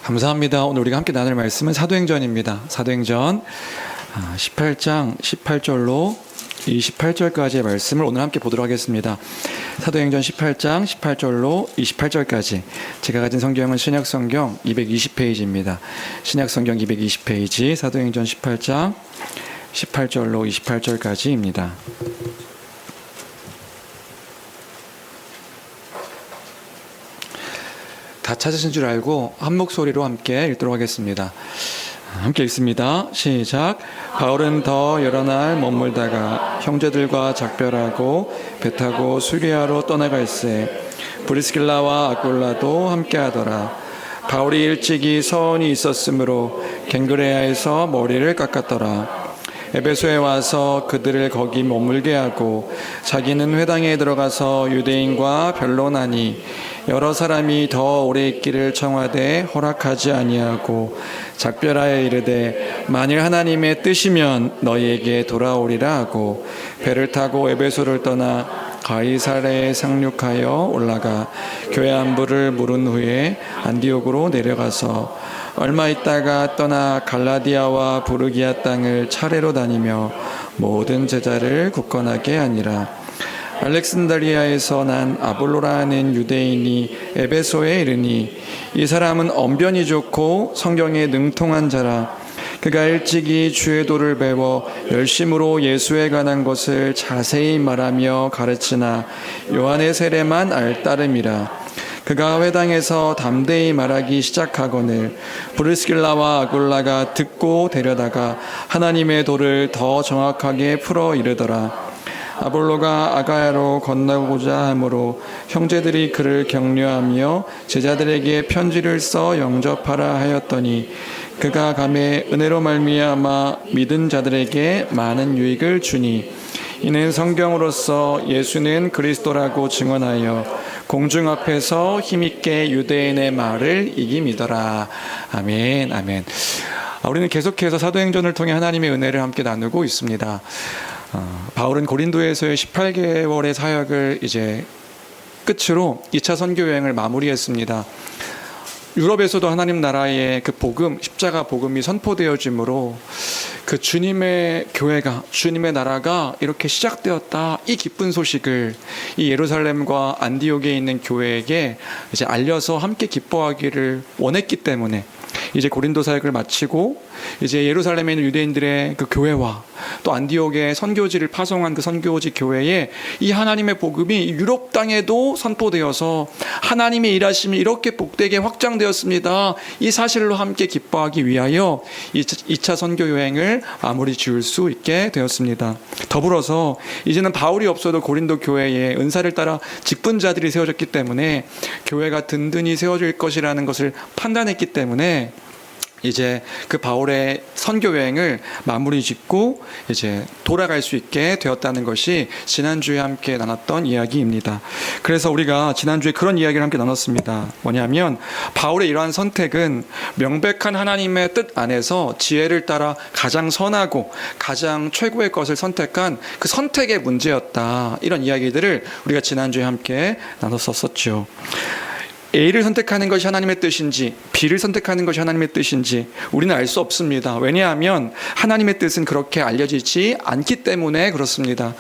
감사합니다. 오늘 우리가 함께 나눌 말씀은 사도행전입니다. 사도행전 18장 18절로 28절까지의 말씀을 오늘 함께 보도록 하겠습니다. 사도행전 18장 18절로 28절까지 제가 가진 성경은 신약성경 220페이지입니다. 신약성경 220페이지 사도행전 18장 18절로 28절까지입니다. 다 찾으신 줄 알고 한 목소리로 함께 읽도록 하겠습니다. 함께 읽습니다. 시작. 바울은 더 여러 날 머물다가 형제들과 작별하고 배 타고 수리아로 떠나갈새 브리스길라와 아굴라도 함께하더라. 바울이 일찍이 서원이 있었으므로 갱그레아에서 머리를 깎았더라. 에베소에 와서 그들을 거기 머물게 하고 자기는 회당에 들어가서 유대인과 변론하니 여러 사람이 더 오래 있기를 청하되 허락하지 아니하고 작별하여 이르되 만일 하나님의 뜻이면 너희에게 돌아오리라 하고 배를 타고 에베소를 떠나 가이사랴에 상륙하여 올라가 교회 안부를 물은 후에 안디옥으로 내려가서 얼마 있다가 떠나 갈라디아와 부르기아 땅을 차례로 다니며 모든 제자를 굳건하게 하니라. 알렉산드리아에서 난 아볼로라는 유대인이 에베소에 이르니 이 사람은 언변이 좋고 성경에 능통한 자라. 그가 일찍이 주의 도를 배워 열심으로 예수에 관한 것을 자세히 말하며 가르치나 요한의 세례만 알 따름이라. 그가 회당에서 담대히 말하기 시작하거늘 브리스길라와 아굴라가 듣고 데려다가 하나님의 도를 더 정확하게 풀어 이르더라. 아볼로가 아가야로 건너고자 하므로 형제들이 그를 격려하며 제자들에게 편지를 써 영접하라 하였더니 그가 감에 은혜로 말미암아 믿은 자들에게 많은 유익을 주니 이는 성경으로서 예수는 그리스도라고 증언하여 공중 앞에서 힘있게 유대인의 말을 이김이더라. 아멘, 아멘. 우리는 계속해서 사도행전을 통해 하나님의 은혜를 함께 나누고 있습니다. 바울은 고린도에서의 18개월의 사역을 이제 끝으로 2차 선교 여행을 마무리했습니다. 유럽에서도 하나님 나라의 그 복음, 십자가 복음이 선포되어지므로 그 주님의 교회가, 주님의 나라가 이렇게 시작되었다. 이 기쁜 소식을 이 예루살렘과 안디옥에 있는 교회에게 이제 알려서 함께 기뻐하기를 원했기 때문에 이제 고린도 사역을 마치고 이제 예루살렘에 있는 유대인들의 그 교회와 또 안디옥의 선교지를 파송한 그 선교지 교회에 이 하나님의 복음이 유럽 땅에도 선포되어서 하나님의 일하심이 이렇게 복되게 확장되었습니다. 이 사실로 함께 기뻐하기 위하여 2차 선교 여행을 마무리 지을 수 있게 되었습니다. 더불어서 이제는 바울이 없어도 고린도 교회에 은사를 따라 직분자들이 세워졌기 때문에 교회가 든든히 세워질 것이라는 것을 판단했기 때문에 이제 그 바울의 선교 여행을 마무리 짓고 이제 돌아갈 수 있게 되었다는 것이 지난주에 함께 나눴던 이야기입니다. 그래서 우리가 지난주에 그런 이야기를 함께 나눴습니다. 뭐냐면 바울의 이러한 선택은 명백한 하나님의 뜻 안에서 지혜를 따라 가장 선하고 가장 최고의 것을 선택한 그 선택의 문제였다. 이런 이야기들을 우리가 지난주에 함께 나눴었죠. A를 선택하는 것이 하나님의 뜻인지 B를 선택하는 것이 하나님의 뜻인지 우리는 알 수 없습니다. 왜냐하면 하나님의 뜻은 그렇게 알려지지 않기 때문에 그렇습니다.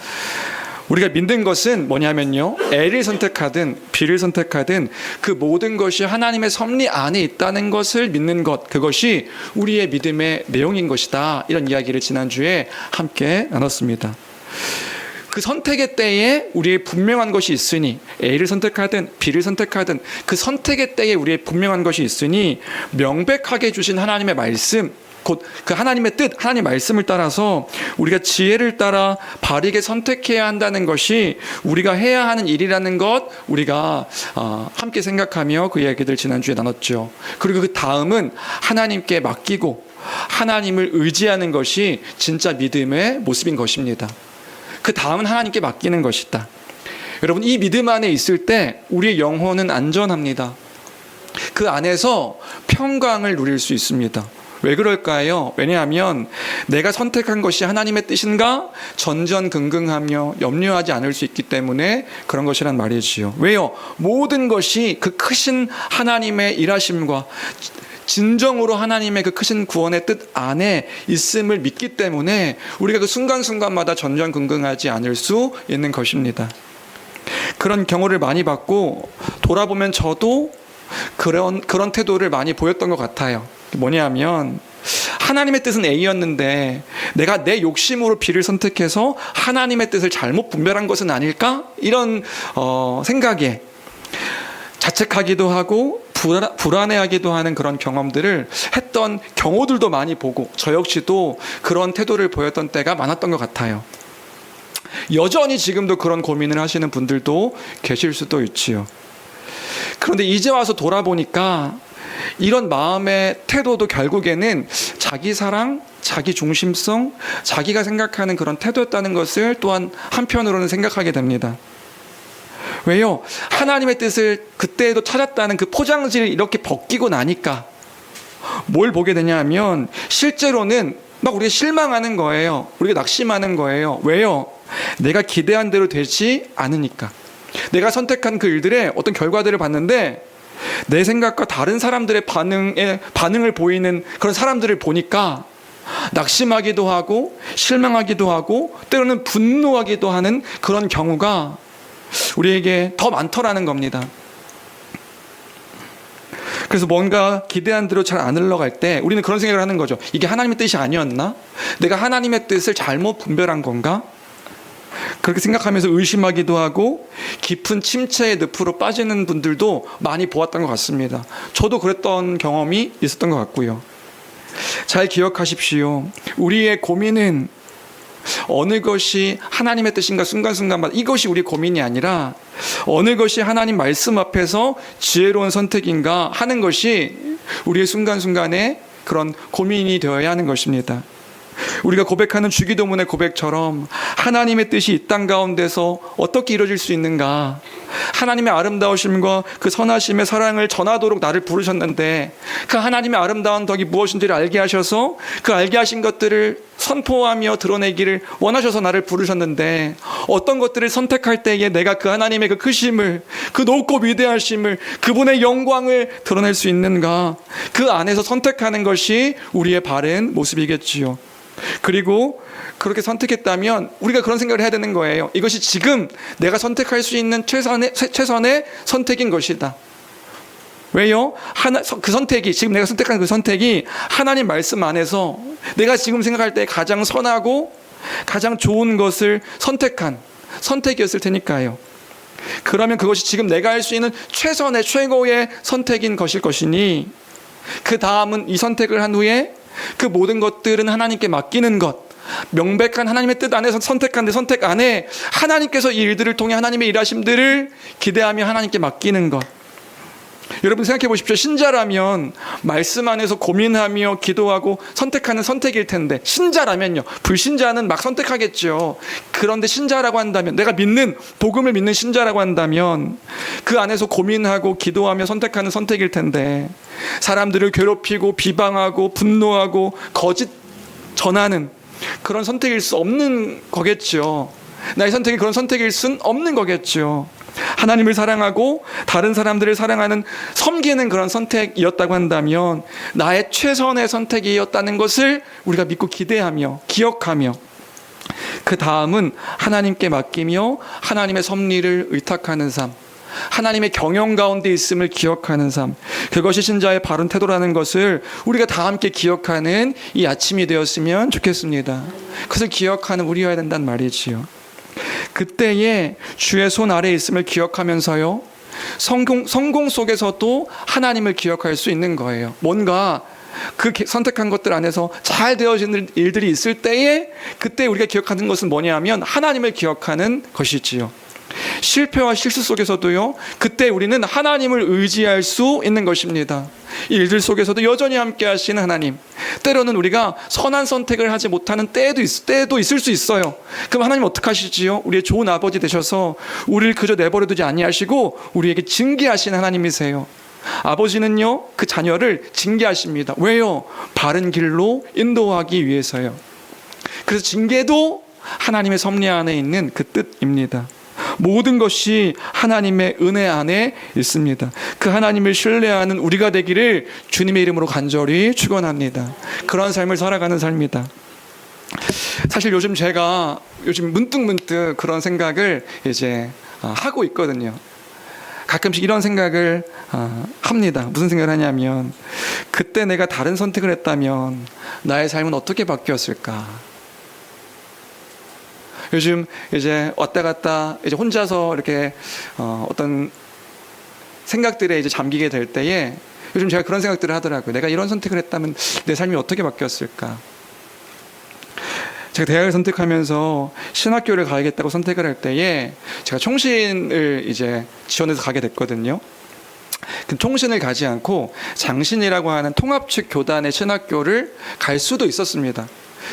우리가 믿는 것은 뭐냐면요, A를 선택하든 B를 선택하든 그 모든 것이 하나님의 섭리 안에 있다는 것을 믿는 것, 그것이 우리의 믿음의 내용인 것이다. 이런 이야기를 지난주에 함께 나눴습니다. 그 선택의 때에 우리의 분명한 것이 있으니 A를 선택하든 B를 선택하든 그 선택의 때에 우리의 분명한 것이 있으니 명백하게 주신 하나님의 말씀, 곧 그 하나님의 뜻, 하나님의 말씀을 따라서 우리가 지혜를 따라 바르게 선택해야 한다는 것이 우리가 해야 하는 일이라는 것, 우리가 함께 생각하며 그 이야기들 지난주에 나눴죠. 그리고 그 다음은 하나님께 맡기고 하나님을 의지하는 것이 진짜 믿음의 모습인 것입니다. 그 다음은 하나님께 맡기는 것이다. 여러분, 이 믿음 안에 있을 때 우리의 영혼은 안전합니다. 그 안에서 평강을 누릴 수 있습니다. 왜 그럴까요? 왜냐하면 내가 선택한 것이 하나님의 뜻인가 전전긍긍하며 염려하지 않을 수 있기 때문에 그런 것이란 말이지요. 왜요? 모든 것이 그 크신 하나님의 일하심과 진정으로 하나님의 그 크신 구원의 뜻 안에 있음을 믿기 때문에 우리가 그 순간순간마다 전전긍긍하지 않을 수 있는 것입니다. 그런 경우를 많이 받고 돌아보면 저도 그런 태도를 많이 보였던 것 같아요. 뭐냐면 하나님의 뜻은 A였는데 내가 내 욕심으로 B를 선택해서 하나님의 뜻을 잘못 분별한 것은 아닐까? 이런 생각에 자책하기도 하고 불안해하기도 하는 그런 경험들을 했던 경우들도 많이 보고 저 역시도 그런 태도를 보였던 때가 많았던 것 같아요. 여전히 지금도 그런 고민을 하시는 분들도 계실 수도 있지요. 그런데 이제 와서 돌아보니까 이런 마음의 태도도 결국에는 자기 사랑, 자기 중심성, 자기가 생각하는 그런 태도였다는 것을 또한 한편으로는 생각하게 됩니다. 왜요? 하나님의 뜻을 그때에도 찾았다는 그 포장지를 이렇게 벗기고 나니까 뭘 보게 되냐 하면 실제로는 막 우리가 실망하는 거예요. 우리가 낙심하는 거예요. 왜요? 내가 기대한 대로 되지 않으니까. 내가 선택한 그 일들의 어떤 결과들을 봤는데 내 생각과 다른 사람들의 반응을 보이는 그런 사람들을 보니까 낙심하기도 하고 실망하기도 하고 때로는 분노하기도 하는 그런 경우가 우리에게 더 많더라는 겁니다. 그래서 뭔가 기대한 대로 잘 안 흘러갈 때 우리는 그런 생각을 하는 거죠. 이게 하나님의 뜻이 아니었나? 내가 하나님의 뜻을 잘못 분별한 건가? 그렇게 생각하면서 의심하기도 하고 깊은 침체의 늪으로 빠지는 분들도 많이 보았던 것 같습니다. 저도 그랬던 경험이 있었던 것 같고요. 잘 기억하십시오. 우리의 고민은 어느 것이 하나님의 뜻인가 순간순간마다 이것이 우리 고민이 아니라 어느 것이 하나님 말씀 앞에서 지혜로운 선택인가 하는 것이 우리의 순간순간의 그런 고민이 되어야 하는 것입니다. 우리가 고백하는 주기도문의 고백처럼 하나님의 뜻이 이 땅 가운데서 어떻게 이루어질 수 있는가, 하나님의 아름다우심과 그 선하심의 사랑을 전하도록 나를 부르셨는데 그 하나님의 아름다운 덕이 무엇인지를 알게 하셔서 그 알게 하신 것들을 선포하며 드러내기를 원하셔서 나를 부르셨는데 어떤 것들을 선택할 때에 내가 그 하나님의 그 크심을, 그 높고 위대하심을, 그분의 영광을 드러낼 수 있는가, 그 안에서 선택하는 것이 우리의 바른 모습이겠지요. 그리고 그렇게 선택했다면 우리가 그런 생각을 해야 되는 거예요. 이것이 지금 내가 선택할 수 있는 최선의 선택인 것이다. 왜요? 그 선택이, 지금 내가 선택한 그 선택이 하나님 말씀 안에서 내가 지금 생각할 때 가장 선하고 가장 좋은 것을 선택한 선택이었을 테니까요. 그러면 그것이 지금 내가 할 수 있는 최선의 최고의 선택인 것일 것이니 그 다음은 이 선택을 한 후에 그 모든 것들은 하나님께 맡기는 것, 명백한 하나님의 뜻 안에서 선택한 내 선택 안에 하나님께서 이 일들을 통해 하나님의 일하심들을 기대하며 하나님께 맡기는 것. 여러분 생각해 보십시오. 신자라면 말씀 안에서 고민하며 기도하고 선택하는 선택일 텐데, 신자라면요. 불신자는 막 선택하겠죠. 그런데 신자라고 한다면, 내가 믿는, 복음을 믿는 신자라고 한다면 그 안에서 고민하고 기도하며 선택하는 선택일 텐데, 사람들을 괴롭히고 비방하고 분노하고 거짓 전하는 그런 선택일 수 없는 거겠죠. 나의 선택이 그런 선택일 수는 없는 거겠죠. 하나님을 사랑하고 다른 사람들을 사랑하는, 섬기는 그런 선택이었다고 한다면 나의 최선의 선택이었다는 것을 우리가 믿고 기대하며 기억하며 그 다음은 하나님께 맡기며 하나님의 섭리를 의탁하는 삶, 하나님의 경영 가운데 있음을 기억하는 삶, 그것이 신자의 바른 태도라는 것을 우리가 다 함께 기억하는 이 아침이 되었으면 좋겠습니다. 그것을 기억하는 우리여야 된단 말이지요. 그때에 주의 손 아래에 있음을 기억하면서요, 성공 속에서도 하나님을 기억할 수 있는 거예요. 뭔가 그 선택한 것들 안에서 잘 되어지는 일들이 있을 때에 그때 우리가 기억하는 것은 뭐냐면 하나님을 기억하는 것이지요. 실패와 실수 속에서도요, 그때 우리는 하나님을 의지할 수 있는 것입니다. 이 일들 속에서도 여전히 함께 하시는 하나님, 때로는 우리가 선한 선택을 하지 못하는 때도 있을 수 있어요. 그럼 하나님 어떡하시지요? 우리의 좋은 아버지 되셔서 우리를 그저 내버려두지 아니하시고 우리에게 징계하시는 하나님이세요. 아버지는요, 그 자녀를 징계하십니다. 왜요? 바른 길로 인도하기 위해서요. 그래서 징계도 하나님의 섭리 안에 있는 그 뜻입니다. 모든 것이 하나님의 은혜 안에 있습니다. 그 하나님을 신뢰하는 우리가 되기를 주님의 이름으로 간절히 축원합니다. 그러한 삶을 살아가는 삶이다. 사실 제가 요즘 문득 그런 생각을 이제 하고 있거든요. 가끔씩 이런 생각을 합니다. 무슨 생각을 하냐면, 그때 내가 다른 선택을 했다면 나의 삶은 어떻게 바뀌었을까? 요즘 이제 왔다 갔다 이제 혼자서 이렇게 어떤 생각들에 이제 잠기게 될 때에 요즘 제가 그런 생각들을 하더라고요. 내가 이런 선택을 했다면 내 삶이 어떻게 바뀌었을까? 제가 대학을 선택하면서 신학교를 가야겠다고 선택을 할 때에 제가 총신을 이제 지원해서 가게 됐거든요. 그 총신을 가지 않고 장신이라고 하는 통합측 교단의 신학교를 갈 수도 있었습니다.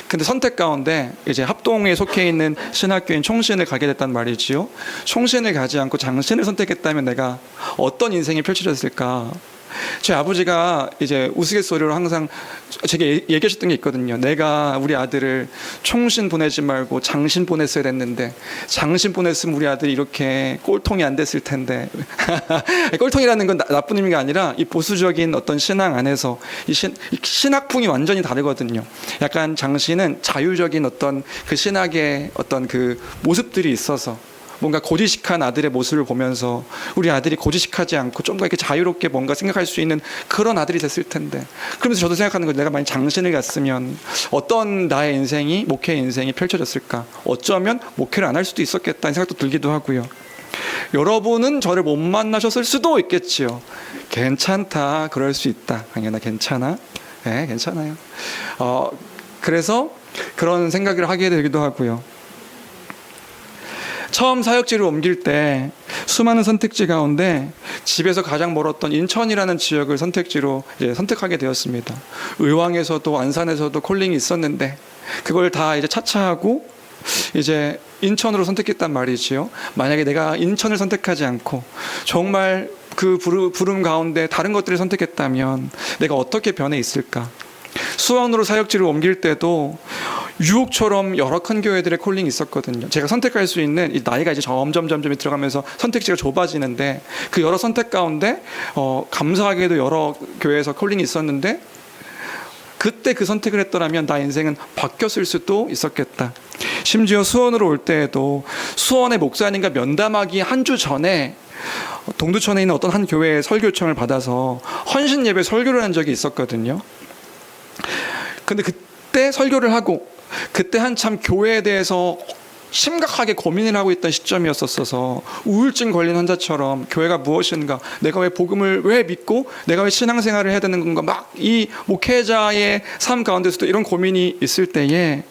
근데 선택 가운데 이제 합동에 속해 있는 신학교인 총신을 가게 됐단 말이지요. 총신을 가지 않고 장신을 선택했다면 내가 어떤 인생이 펼쳐졌을까? 제 아버지가 이제 우스갯소리로 항상 제게 얘기하셨던 게 있거든요. 내가 우리 아들을 총신 보내지 말고 장신 보냈어야 됐는데, 장신 보냈으면 우리 아들이 이렇게 꼴통이 안 됐을 텐데. 꼴통이라는 건 나쁜 의미가 아니라 이 보수적인 어떤 신앙 안에서 이 신학풍이 완전히 다르거든요. 약간 장신은 자유적인 어떤 그 신학의 어떤 그 모습들이 있어서 뭔가 고지식한 아들의 모습을 보면서 우리 아들이 고지식하지 않고 좀 더 이렇게 자유롭게 뭔가 생각할 수 있는 그런 아들이 됐을 텐데, 그러면서 저도 생각하는 거예요. 내가 만약 장신을 갔으면 어떤 나의 인생이, 목회 인생이 펼쳐졌을까? 어쩌면 목회를 안 할 수도 있었겠다는 생각도 들기도 하고요. 여러분은 저를 못 만나셨을 수도 있겠지요. 괜찮다, 그럴 수 있다. 당연히 괜찮아. 네, 괜찮아요. 그래서 그런 생각을 하게 되기도 하고요. 처음 사역지를 옮길 때 수많은 선택지 가운데 집에서 가장 멀었던 인천이라는 지역을 선택지로 이제 선택하게 되었습니다. 의왕에서도 안산에서도 콜링이 있었는데 그걸 다 이제 차차하고 이제 인천으로 선택했단 말이지요. 만약에 내가 인천을 선택하지 않고 정말 그 부름 가운데 다른 것들을 선택했다면 내가 어떻게 변해 있을까? 수원으로 사역지를 옮길 때도 유혹처럼 여러 큰 교회들의 콜링이 있었거든요. 제가 선택할 수 있는, 나이가 이제 점점 들어가면서 선택지가 좁아지는데 그 여러 선택 가운데 감사하게도 여러 교회에서 콜링이 있었는데 그때 그 선택을 했더라면 나 인생은 바뀌었을 수도 있었겠다. 심지어 수원으로 올 때에도 수원의 목사님과 면담하기 한 주 전에 동두천에 있는 어떤 한 교회의 설교 요청을 받아서 헌신 예배 설교를 한 적이 있었거든요. 근데 그때 설교를 하고 그때 한참 교회에 대해서 심각하게 고민을 하고 있던 시점이었어서 우울증 걸린 환자처럼 교회가 무엇인가, 내가 왜 복음을 왜 믿고 내가 왜 신앙생활을 해야 되는 건가, 막 이 목회자의 삶 가운데서도 이런 고민이 있을 때에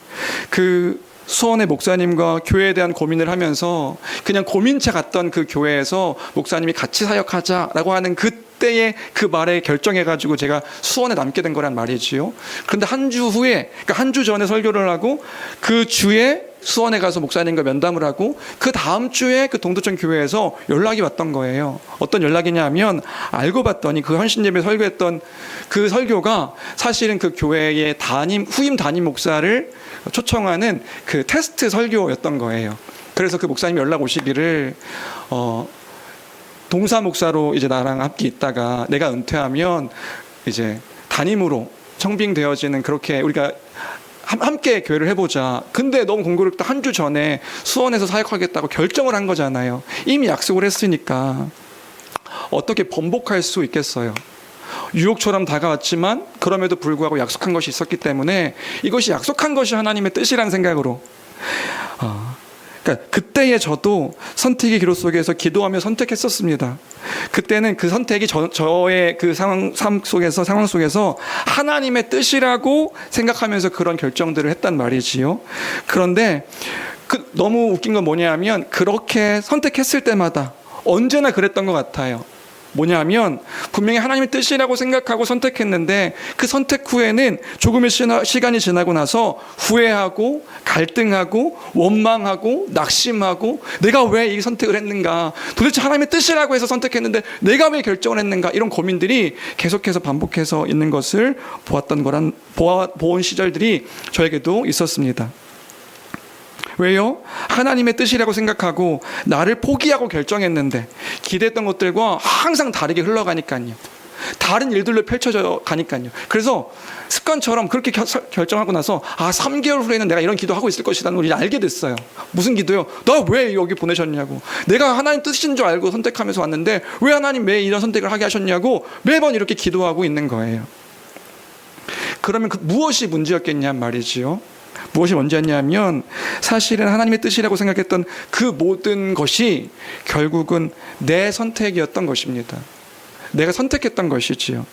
그 수원의 목사님과 교회에 대한 고민을 하면서 그냥 고민채 갔던 그 교회에서 목사님이 같이 사역하자라고 하는 그때의 그 말에 결정해가지고 제가 수원에 남게 된 거란 말이지요. 그런데 한 주 후에, 그러니까 한 주 전에 설교를 하고 그 주에 수원에 가서 목사님과 면담을 하고 그 다음 주에 그 동두천 교회에서 연락이 왔던 거예요. 어떤 연락이냐면 알고 봤더니 그 헌신예배 설교했던 그 설교가 사실은 그 교회의 후임 담임 목사를 초청하는 그 테스트 설교였던 거예요. 그래서 그 목사님이 연락 오시기를 동사 목사로 이제 나랑 함께 있다가 내가 은퇴하면 이제 담임으로 청빙되어지는, 그렇게 우리가 함께 교회를 해보자. 근데 너무 공교롭다. 한 주 전에 수원에서 사역하겠다고 결정을 한 거잖아요. 이미 약속을 했으니까 어떻게 번복할 수 있겠어요. 유혹처럼 다가왔지만 그럼에도 불구하고 약속한 것이 있었기 때문에 이것이 약속한 것이 하나님의 뜻이라는 생각으로 그러니까 그때의 저도 선택의 기로 속에서 기도하며 선택했었습니다. 그때는 그 선택이 저의 그 상황 속에서 하나님의 뜻이라고 생각하면서 그런 결정들을 했단 말이지요. 그런데 너무 웃긴 건 뭐냐면 그렇게 선택했을 때마다 언제나 그랬던 것 같아요. 뭐냐면 분명히 하나님의 뜻이라고 생각하고 선택했는데 그 선택 후에는 조금의 시간이 지나고 나서 후회하고 갈등하고 원망하고 낙심하고 내가 왜 이 선택을 했는가, 도대체 하나님의 뜻이라고 해서 선택했는데 내가 왜 결정을 했는가, 이런 고민들이 계속해서 반복해서 있는 것을 보았던 보온 시절들이 저에게도 있었습니다. 왜요? 하나님의 뜻이라고 생각하고 나를 포기하고 결정했는데 기대했던 것들과 항상 다르게 흘러가니까요. 다른 일들로 펼쳐져 가니까요. 그래서 습관처럼 그렇게 결정하고 나서 3개월 후에는 내가 이런 기도하고 있을 것이라는 걸 이제 알게 됐어요. 무슨 기도요? 너 왜 여기 보내셨냐고. 내가 하나님 뜻인 줄 알고 선택하면서 왔는데 왜 하나님 왜 이런 선택을 하게 하셨냐고 매번 이렇게 기도하고 있는 거예요. 그러면 무엇이 문제였겠냐 말이지요. 무엇이 문제였냐면 사실은 하나님의 뜻이라고 생각했던 그 모든 것이 결국은 내 선택이었던 것입니다. 내가 선택했던 것이지요.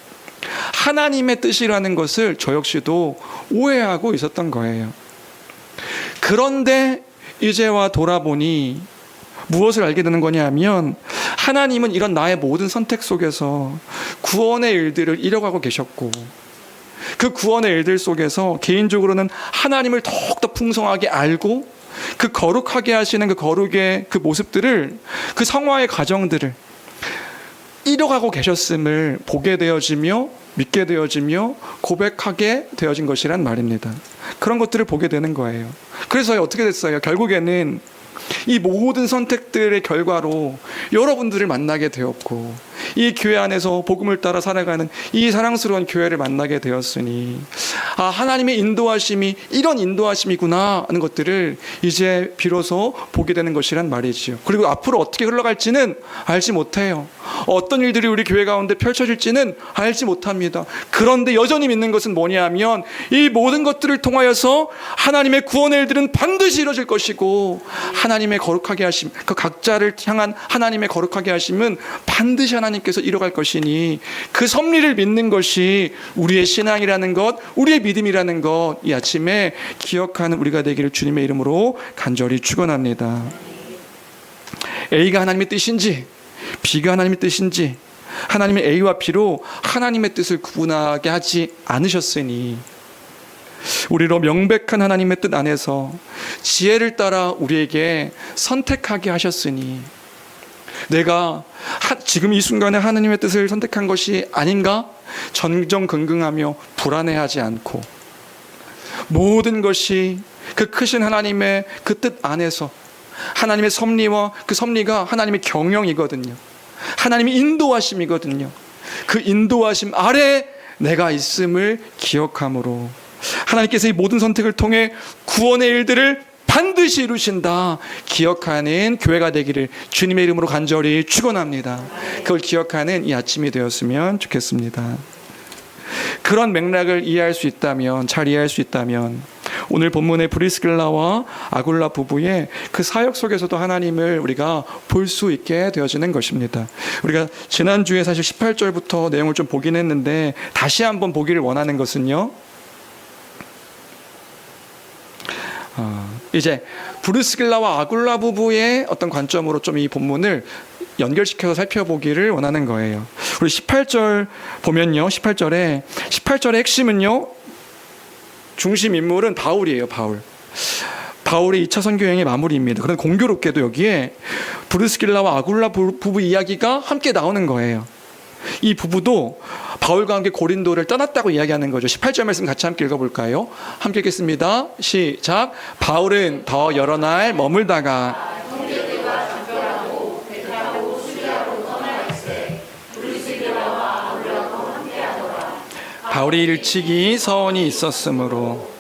하나님의 뜻이라는 것을 저 역시도 오해하고 있었던 거예요. 그런데 이제와 돌아보니 무엇을 알게 되는 거냐면 하나님은 이런 나의 모든 선택 속에서 구원의 일들을 이뤄가고 계셨고 그 구원의 일들 속에서 개인적으로는 하나님을 더욱더 풍성하게 알고 그 거룩하게 하시는 그 거룩의 그 모습들을 그 성화의 과정들을 이뤄가고 계셨음을 보게 되어지며 믿게 되어지며 고백하게 되어진 것이란 말입니다. 그런 것들을 보게 되는 거예요. 그래서 어떻게 됐어요? 결국에는 이 모든 선택들의 결과로 여러분들을 만나게 되었고 이 교회 안에서 복음을 따라 살아가는 이 사랑스러운 교회를 만나게 되었으니 하나님의 인도하심이 이런 인도하심이구나 하는 것들을 이제 비로소 보게 되는 것이란 말이지요. 그리고 앞으로 어떻게 흘러갈지는 알지 못해요. 어떤 일들이 우리 교회 가운데 펼쳐질지는 알지 못합니다. 그런데 여전히 믿는 것은 뭐냐면 이 모든 것들을 통하여서 하나님의 구원의 일들은 반드시 이루어질 것이고 하나님의 거룩하게 하심, 그 각자를 향한 하나님의 거룩하게 하심은 반드시 하나님께서 이뤄갈 것이니 그 섭리를 믿는 것이 우리의 신앙이라는 것, 우리의 믿음이라는 것, 이 아침에 기억하는 우리가 되기를 주님의 이름으로 간절히 축원합니다. A가 하나님의 뜻인지 B가 하나님의 뜻인지 하나님의 A와 B로 하나님의 뜻을 구분하게 하지 않으셨으니 우리로 명백한 하나님의 뜻 안에서 지혜를 따라 우리에게 선택하게 하셨으니 내가 지금 이 순간에 하나님의 뜻을 선택한 것이 아닌가? 전전긍긍하며 불안해하지 않고 모든 것이 그 크신 하나님의 그 뜻 안에서 하나님의 섭리와 그 섭리가 하나님의 경영이거든요. 하나님의 인도하심이거든요. 그 인도하심 아래 내가 있음을 기억함으로 하나님께서 이 모든 선택을 통해 구원의 일들을 반드시 이루신다 기억하는 교회가 되기를 주님의 이름으로 간절히 축원합니다. 그걸 기억하는 이 아침이 되었으면 좋겠습니다. 그런 맥락을 이해할 수 있다면, 잘 이해할 수 있다면 오늘 본문의 브리스길라와 아굴라 부부의 그 사역 속에서도 하나님을 우리가 볼 수 있게 되어지는 것입니다. 우리가 지난주에 사실 18절부터 내용을 좀 보긴 했는데 다시 한번 보기를 원하는 것은요, 이제 브리스길라와 아굴라 부부의 어떤 관점으로 좀 이 본문을 연결시켜서 살펴보기를 원하는 거예요. 우리 18절 보면요, 18절의 핵심은요, 중심 인물은 바울이에요. 바울의 2차 선교 여행의 마무리입니다. 그런데 공교롭게도 여기에 브리스길라와 아굴라 부부 이야기가 함께 나오는 거예요. 이 부부도 바울과 함께 고린도를 떠났다고 이야기하는 거죠. 18절 말씀 같이 함께 읽어볼까요? 함께 읽겠습니다. 시작. 바울은 더 여러 날 머물다가 바울이 일찍이 서원이 있었으므로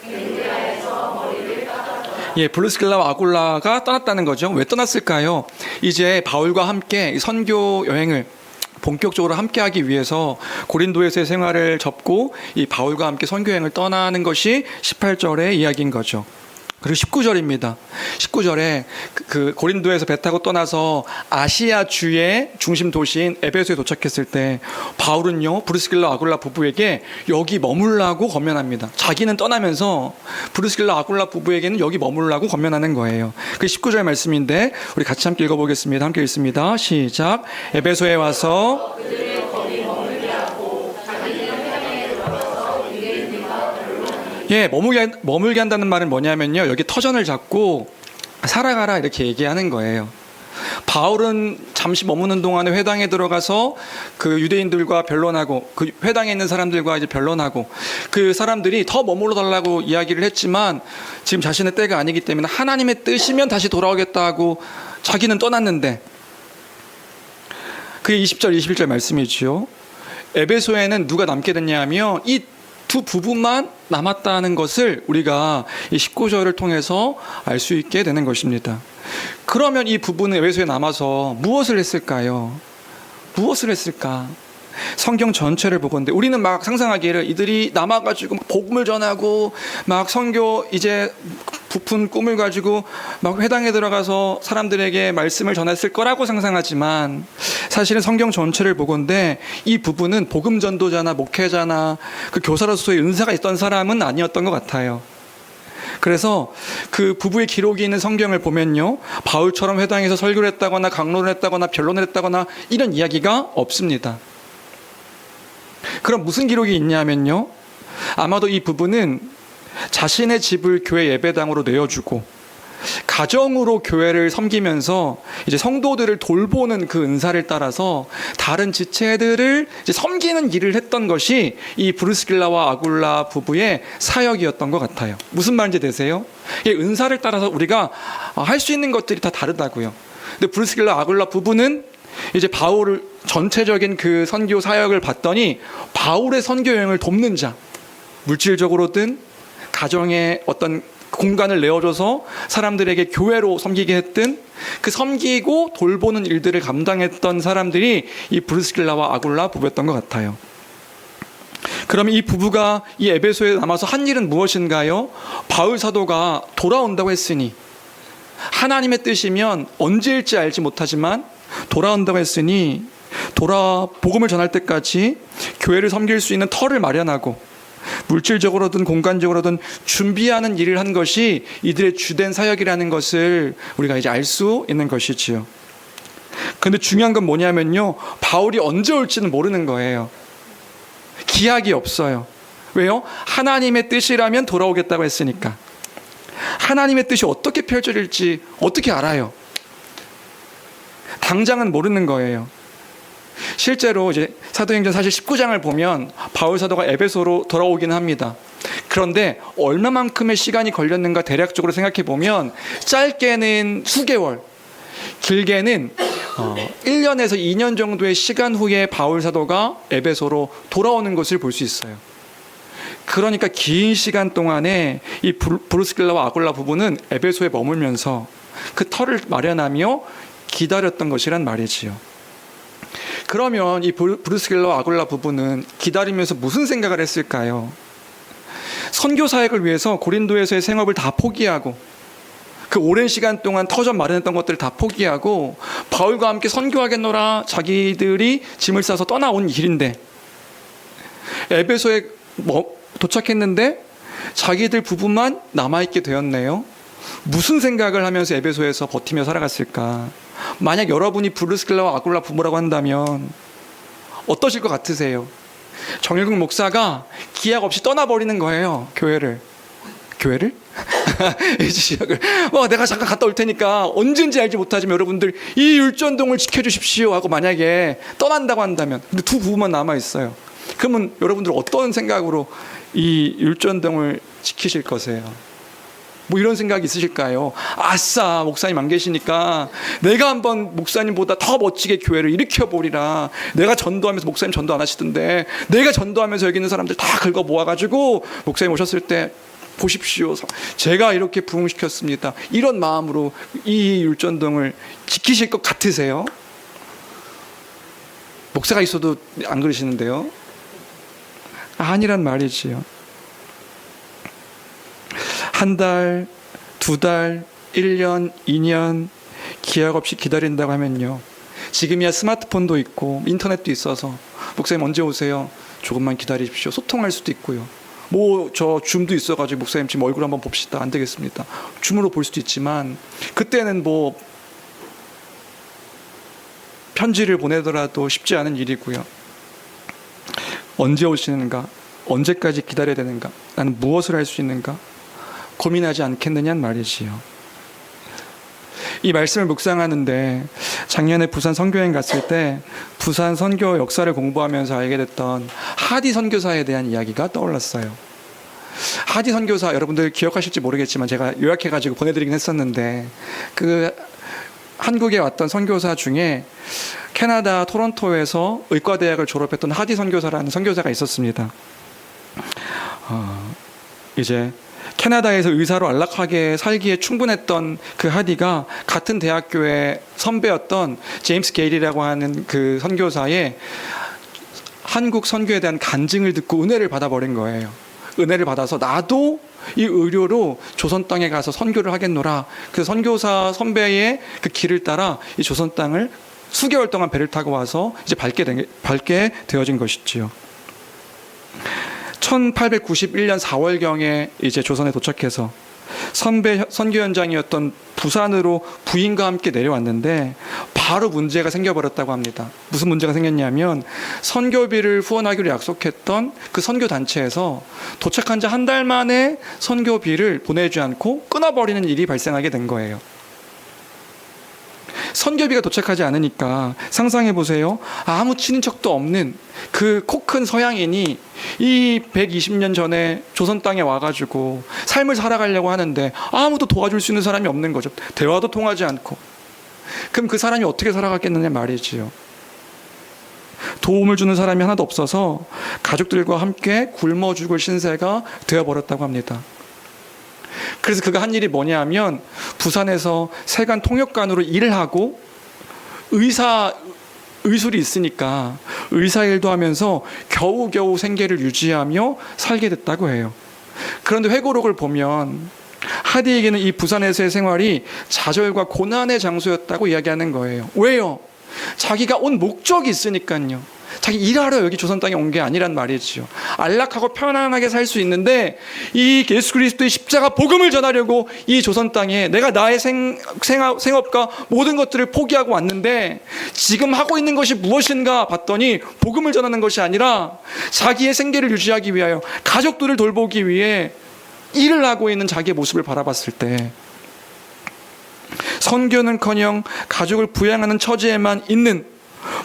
브리스길라와 아굴라가 떠났다는 거죠. 왜 떠났을까요? 이제 바울과 함께 선교 여행을 본격적으로 함께하기 위해서 고린도에서의 생활을 접고 이 바울과 함께 선교 여행을 떠나는 것이 18절의 이야기인 거죠. 그리고 19절입니다. 19절에 그 고린도에서 배 타고 떠나서 아시아 주의 중심 도시인 에베소에 도착했을 때 바울은요, 브리스길라 아굴라 부부에게 여기 머물라고 권면합니다. 자기는 떠나면서 브리스길라 아굴라 부부에게는 여기 머물라고 권면하는 거예요. 그 19절 말씀인데 우리 같이 함께 읽어보겠습니다. 함께 읽습니다. 시작. 에베소에 와서 머물게 한다는 말은 뭐냐면요, 여기 터전을 잡고 살아가라 이렇게 얘기하는 거예요. 바울은 잠시 머무는 동안에 회당에 들어가서 그 유대인들과 변론하고 그 회당에 있는 사람들과 이제 변론하고 그 사람들이 더 머물러 달라고 이야기를 했지만 지금 자신의 때가 아니기 때문에 하나님의 뜻이면 다시 돌아오겠다 고 자기는 떠났는데 그게 20절 21절 말씀이지요. 에베소에는 누가 남게 됐냐 하면 이 두 부부만 남았다는 것을 우리가 이 19절을 통해서 알 수 있게 되는 것입니다. 그러면 이 부부는 에베소에 남아서 무엇을 했을까요? 무엇을 했을까? 성경 전체를 보건대 우리는 막 상상하기를 이들이 남아가지고 복음을 전하고 막 선교 이제 부푼 꿈을 가지고 막 회당에 들어가서 사람들에게 말씀을 전했을 거라고 상상하지만 사실은 성경 전체를 보건대 이 부부는 복음 전도자나 목회자나 그 교사로서의 은사가 있던 사람은 아니었던 것 같아요. 그래서 그 부부의 기록이 있는 성경을 보면요, 바울처럼 회당에서 설교를 했다거나 강론을 했다거나 변론을 했다거나 이런 이야기가 없습니다. 그럼 무슨 기록이 있냐면요, 아마도 이 부부는 자신의 집을 교회 예배당으로 내어주고 가정으로 교회를 섬기면서 이제 성도들을 돌보는 그 은사를 따라서 다른 지체들을 이제 섬기는 일을 했던 것이 이 브리스길라와 아굴라 부부의 사역이었던 것 같아요. 무슨 말인지 되세요? 이 은사를 따라서 우리가 할 수 있는 것들이 다 다르다고요. 근데 브리스길라 아굴라 부부는 이제 바울을 전체적인 그 선교 사역을 봤더니 바울의 선교 여행을 돕는 자, 물질적으로든 가정에 어떤 공간을 내어줘서 사람들에게 교회로 섬기게 했던 그 섬기고 돌보는 일들을 감당했던 사람들이 이 브리스길라와 아굴라 부부였던 것 같아요. 그러면 이 부부가 이 에베소에 남아서 한 일은 무엇인가요? 바울 사도가 돌아온다고 했으니, 하나님의 뜻이면 언제일지 알지 못하지만 돌아온다고 했으니 복음을 전할 때까지 교회를 섬길 수 있는 터를 마련하고 물질적으로든 공간적으로든 준비하는 일을 한 것이 이들의 주된 사역이라는 것을 우리가 이제 알 수 있는 것이지요. 그런데 중요한 건 뭐냐면요, 바울이 언제 올지는 모르는 거예요. 기약이 없어요. 왜요? 하나님의 뜻이라면 돌아오겠다고 했으니까. 하나님의 뜻이 어떻게 펼쳐질지 어떻게 알아요? 당장은 모르는 거예요. 실제로 이제 사도행전 사실 19장을 보면 바울 사도가 에베소로 돌아오기는 합니다. 그런데 얼마만큼의 시간이 걸렸는가 대략적으로 생각해 보면 짧게는 수개월, 길게는 1년에서 2년 정도의 시간 후에 바울 사도가 에베소로 돌아오는 것을 볼 수 있어요. 그러니까 긴 시간 동안에 이 브리스길라와 아굴라 부부는 에베소에 머물면서 그 터를 마련하며 기다렸던 것이란 말이지요. 그러면 이 브리스길라와 아굴라 부부는 기다리면서 무슨 생각을 했을까요? 선교 사역을 위해서 고린도에서의 생업을 다 포기하고 그 오랜 시간 동안 터전 마련했던 것들을 다 포기하고 바울과 함께 선교하겠노라 자기들이 짐을 싸서 떠나온 길인데 에베소에 도착했는데 자기들 부부만 남아있게 되었네요. 무슨 생각을 하면서 에베소에서 버티며 살아갔을까? 만약 여러분이 브리스길라와 아굴라 부부라고 한다면 어떠실 것 같으세요? 정일국 목사가 기약 없이 떠나버리는 거예요. 교회를? 내가 잠깐 갔다 올 테니까 언제인지 알지 못하지만 여러분들 이 율전동을 지켜주십시오 하고 만약에 떠난다고 한다면, 근데 두 부부만 남아있어요. 그러면 여러분들 어떤 생각으로 이 율전동을 지키실 거세요? 뭐 이런 생각이 있으실까요? 아싸, 목사님 안 계시니까 내가 한번 목사님보다 더 멋지게 교회를 일으켜보리라. 내가 전도하면서 목사님 전도 안 하시던데 내가 전도하면서 여기 있는 사람들 다 긁어 모아가지고 목사님 오셨을 때 보십시오, 제가 이렇게 부흥시켰습니다. 이런 마음으로 이 율전동을 지키실 것 같으세요? 목사가 있어도 안 그러시는데요. 아니란 말이지요. 한 달, 두 달, 1년, 2년 기약 없이 기다린다고 하면요, 지금이야 스마트폰도 있고 인터넷도 있어서 목사님 언제 오세요? 조금만 기다리십시오. 소통할 수도 있고요. 저 줌도 있어가지고 목사님 지금 얼굴 한번 봅시다. 안 되겠습니다. 줌으로 볼 수도 있지만 그때는 편지를 보내더라도 쉽지 않은 일이고요. 언제 오시는가? 언제까지 기다려야 되는가? 나는 무엇을 할 수 있는가? 고민하지 않겠느냐는 말이지요. 이 말씀을 묵상하는데 작년에 부산 선교여행 갔을 때 부산 선교 역사를 공부하면서 알게 됐던 하디 선교사에 대한 이야기가 떠올랐어요. 하디 선교사 여러분들 기억하실지 모르겠지만 제가 요약해가지고 보내드리긴 했었는데 그 한국에 왔던 선교사 중에 캐나다 토론토에서 의과대학을 졸업했던 하디 선교사라는 선교사가 있었습니다. 이제 캐나다에서 의사로 안락하게 살기에 충분했던 그 하디가 같은 대학교의 선배였던 제임스 게일이라고 하는 그 선교사의 한국 선교에 대한 간증을 듣고 은혜를 받아버린 거예요. 은혜를 받아서 나도 이 의료로 조선 땅에 가서 선교를 하겠노라. 그 선교사 선배의 그 길을 따라 이 조선 땅을 수개월 동안 배를 타고 와서 이제 밟게 되어진 것이지요. 1891년 4월경에 이제 조선에 도착해서 선배 선교 현장이었던 부산으로 부인과 함께 내려왔는데 바로 문제가 생겨버렸다고 합니다. 무슨 문제가 생겼냐면 선교비를 후원하기로 약속했던 그 선교 단체에서 도착한 지 한 달 만에 선교비를 보내주지 않고 끊어버리는 일이 발생하게 된 거예요. 선교비가 도착하지 않으니까 상상해 보세요. 아무 친인척도 없는 그 코 큰 서양인이 이 120년 전에 조선 땅에 와가지고 삶을 살아가려고 하는데 아무도 도와줄 수 있는 사람이 없는 거죠. 대화도 통하지 않고. 그럼 그 사람이 어떻게 살아가겠느냐 말이지요. 도움을 주는 사람이 하나도 없어서 가족들과 함께 굶어 죽을 신세가 되어버렸다고 합니다. 그래서 그가 한 일이 뭐냐면 부산에서 세관 통역관으로 일을 하고 의술이 있으니까 의사 일도 하면서 겨우겨우 생계를 유지하며 살게 됐다고 해요. 그런데 회고록을 보면 하디에게는 이 부산에서의 생활이 좌절과 고난의 장소였다고 이야기하는 거예요. 왜요? 자기가 온 목적이 있으니까요. 자기 일하러 여기 조선 땅에 온 게 아니란 말이지요. 안락하고 편안하게 살 수 있는데 이 예수 그리스도의 십자가 복음을 전하려고 이 조선 땅에 내가 나의 생업과 모든 것들을 포기하고 왔는데 지금 하고 있는 것이 무엇인가 봤더니 복음을 전하는 것이 아니라 자기의 생계를 유지하기 위하여 가족들을 돌보기 위해 일을 하고 있는 자기의 모습을 바라봤을 때 선교는커녕 가족을 부양하는 처지에만 있는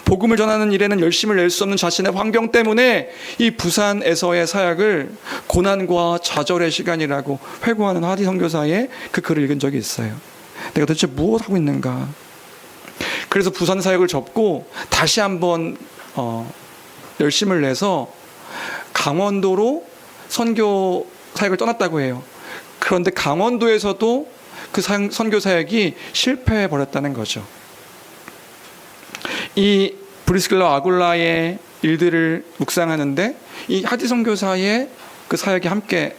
복음을 전하는 일에는 열심을 낼 수 없는 자신의 환경 때문에 이 부산에서의 사역을 고난과 좌절의 시간이라고 회고하는 하디 선교사의 그 글을 읽은 적이 있어요. 내가 도대체 무엇 하고 있는가? 그래서 부산 사역을 접고 다시 한번 열심을 내서 강원도로 선교 사역을 떠났다고 해요. 그런데 강원도에서도 그 선교 사역이 실패해 버렸다는 거죠. 이 브리스길라 아굴라의 일들을 묵상하는데 이 하디 선교사의 그 사역이 함께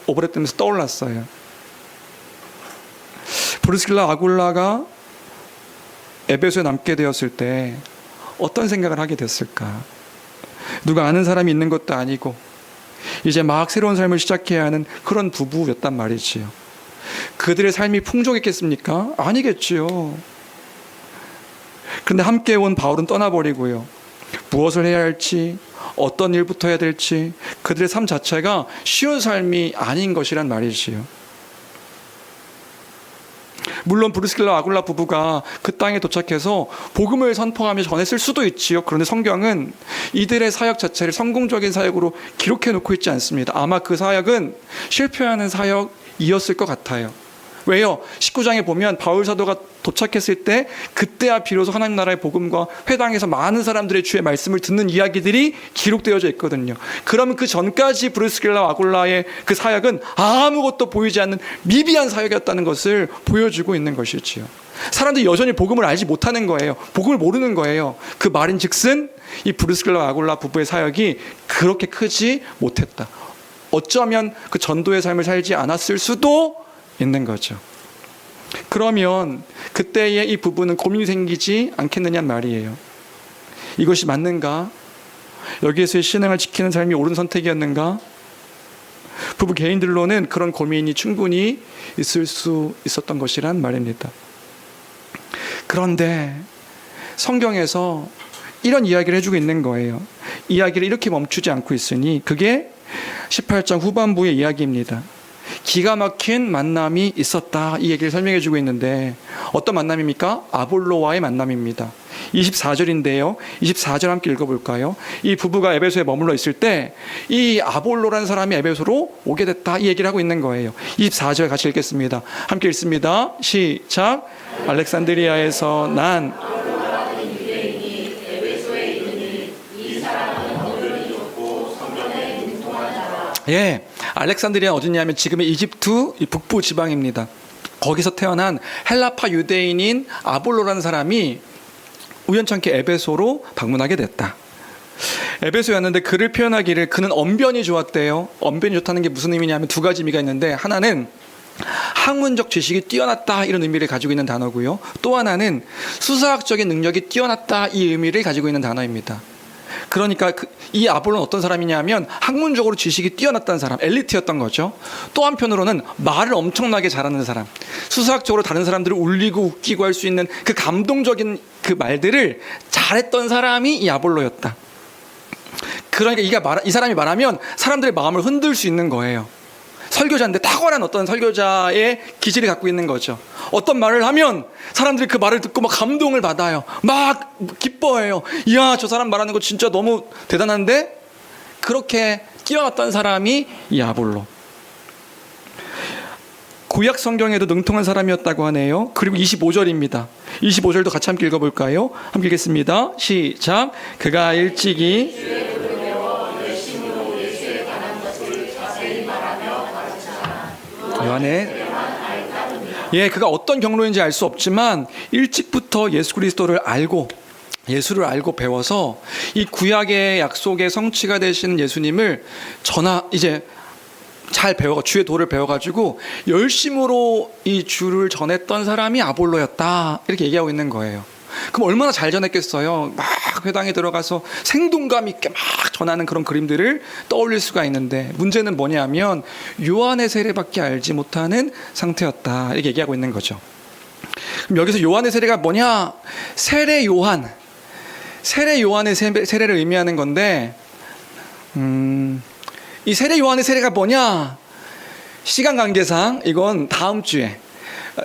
오버랩되면서 떠올랐어요. 브리스길라 아굴라가 에베소에 남게 되었을 때 어떤 생각을 하게 됐을까? 누가 아는 사람이 있는 것도 아니고 이제 막 새로운 삶을 시작해야 하는 그런 부부였단 말이지요. 그들의 삶이 풍족했겠습니까? 아니겠지요. 그런데 함께 온 바울은 떠나버리고요. 무엇을 해야 할지, 어떤 일부터 해야 될지 그들의 삶 자체가 쉬운 삶이 아닌 것이란 말이지요. 물론 브리스길라 아굴라 부부가 그 땅에 도착해서 복음을 선포하며 전했을 수도 있지요. 그런데 성경은 이들의 사역 자체를 성공적인 사역으로 기록해 놓고 있지 않습니다. 아마 그 사역은 실패하는 사역이었을 것 같아요. 왜요? 19장에 보면 바울 사도가 도착했을 때 그때야 비로소 하나님 나라의 복음과 회당에서 많은 사람들의 주의 말씀을 듣는 이야기들이 기록되어져 있거든요. 그러면 그 전까지 브리스길라 아굴라의 그 사역은 아무것도 보이지 않는 미비한 사역이었다는 것을 보여주고 있는 것이지요. 사람들이 여전히 복음을 알지 못하는 거예요. 복음을 모르는 거예요. 그 말인즉슨 이 브리스길라 아굴라 부부의 사역이 그렇게 크지 못했다. 어쩌면 그 전도의 삶을 살지 않았을 수도 있는 거죠. 그러면 그때의 이 부부는 고민이 생기지 않겠느냐는 말이에요. 이것이 맞는가? 여기에서의 신앙을 지키는 삶이 옳은 선택이었는가? 부부 개인들로는 그런 고민이 충분히 있을 수 있었던 것이란 말입니다. 그런데 성경에서 이런 이야기를 해주고 있는 거예요. 이야기를 이렇게 멈추지 않고 있으니 그게 18장 후반부의 이야기입니다. 기가 막힌 만남이 있었다. 이 얘기를 설명해 주고 있는데 어떤 만남입니까? 아볼로와의 만남입니다. 24절인데요. 24절 함께 읽어볼까요? 이 부부가 에베소에 머물러 있을 때 이 아볼로라는 사람이 에베소로 오게 됐다. 이 얘기를 하고 있는 거예요. 24절 같이 읽겠습니다. 함께 읽습니다. 시작. 알렉산드리아에서 난 예, 알렉산드리아 어디냐면 지금의 이집트 북부 지방입니다. 거기서 태어난 헬라파 유대인인 아볼로라는 사람이 우연찮게 에베소로 방문하게 됐다. 에베소였는데 그를 표현하기를 그는 언변이 좋았대요. 언변이 좋다는 게 무슨 의미냐면 두 가지 의미가 있는데 하나는 학문적 지식이 뛰어났다 이런 의미를 가지고 있는 단어고요. 또 하나는 수사학적인 능력이 뛰어났다 이 의미를 가지고 있는 단어입니다. 그러니까 이 아볼로는 어떤 사람이냐면 학문적으로 지식이 뛰어났다는 사람, 엘리트였던 거죠. 또 한편으로는 말을 엄청나게 잘하는 사람, 수사학적으로 다른 사람들을 울리고 웃기고 할 수 있는 그 감동적인 그 말들을 잘했던 사람이 이 아볼로였다. 그러니까 이 사람이 말하면 사람들의 마음을 흔들 수 있는 거예요. 설교자인데 탁월한 어떤 설교자의 기질을 갖고 있는 거죠. 어떤 말을 하면 사람들이 그 말을 듣고 막 감동을 받아요. 막 기뻐해요. 이야, 저 사람 말하는 거 진짜 너무 대단한데? 그렇게 뛰어났던 사람이 이 아볼로. 구약 성경에도 능통한 사람이었다고 하네요. 그리고 25절입니다. 25절도 같이 함께 읽어볼까요? 함께 읽겠습니다. 시작. 그가 일찍이 요한의 그가 어떤 경로인지 알 수 없지만 일찍부터 예수 그리스도를 알고 예수를 알고 배워서 이 구약의 약속의 성취가 되신 예수님을 이제 잘 주의 도를 배워가지고 열심으로 이 주를 전했던 사람이 아볼로였다 이렇게 얘기하고 있는 거예요. 그럼 얼마나 잘 전했겠어요. 막 회당에 들어가서 생동감 있게 막 전하는 그런 그림들을 떠올릴 수가 있는데 문제는 뭐냐면 요한의 세례밖에 알지 못하는 상태였다 이렇게 얘기하고 있는 거죠. 그럼 여기서 요한의 세례가 뭐냐? 세례 요한의 세례를 의미하는 건데 이 세례 요한의 세례가 뭐냐? 시간 관계상 이건 다음 주에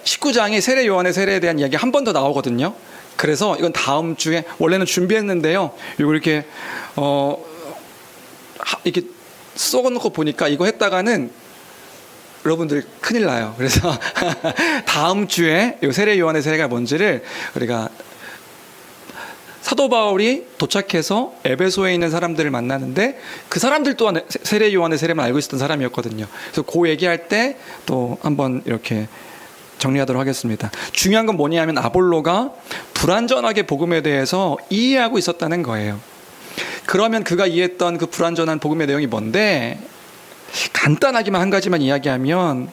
19장에 세례 요한의 세례에 대한 이야기 한 번 더 나오거든요. 그래서 이건 다음 주에 원래는 준비했는데요. 이거 이렇게 이렇게 써놓고 보니까 이거 했다가는 여러분들 큰일 나요. 그래서 다음 주에 이 세례 요한의 세례가 뭔지를 우리가 사도 바울이 도착해서 에베소에 있는 사람들을 만나는데 그 사람들 또한 세례 요한의 세례만 알고 있었던 사람이었거든요. 그래서 그 얘기할 때 또 한번 이렇게 정리하도록 하겠습니다. 중요한 건 뭐냐면 아볼로가 불완전하게 복음에 대해서 이해하고 있었다는 거예요. 그러면 그가 이해했던 그 불완전한 복음의 내용이 뭔데? 간단하게만 한 가지만 이야기하면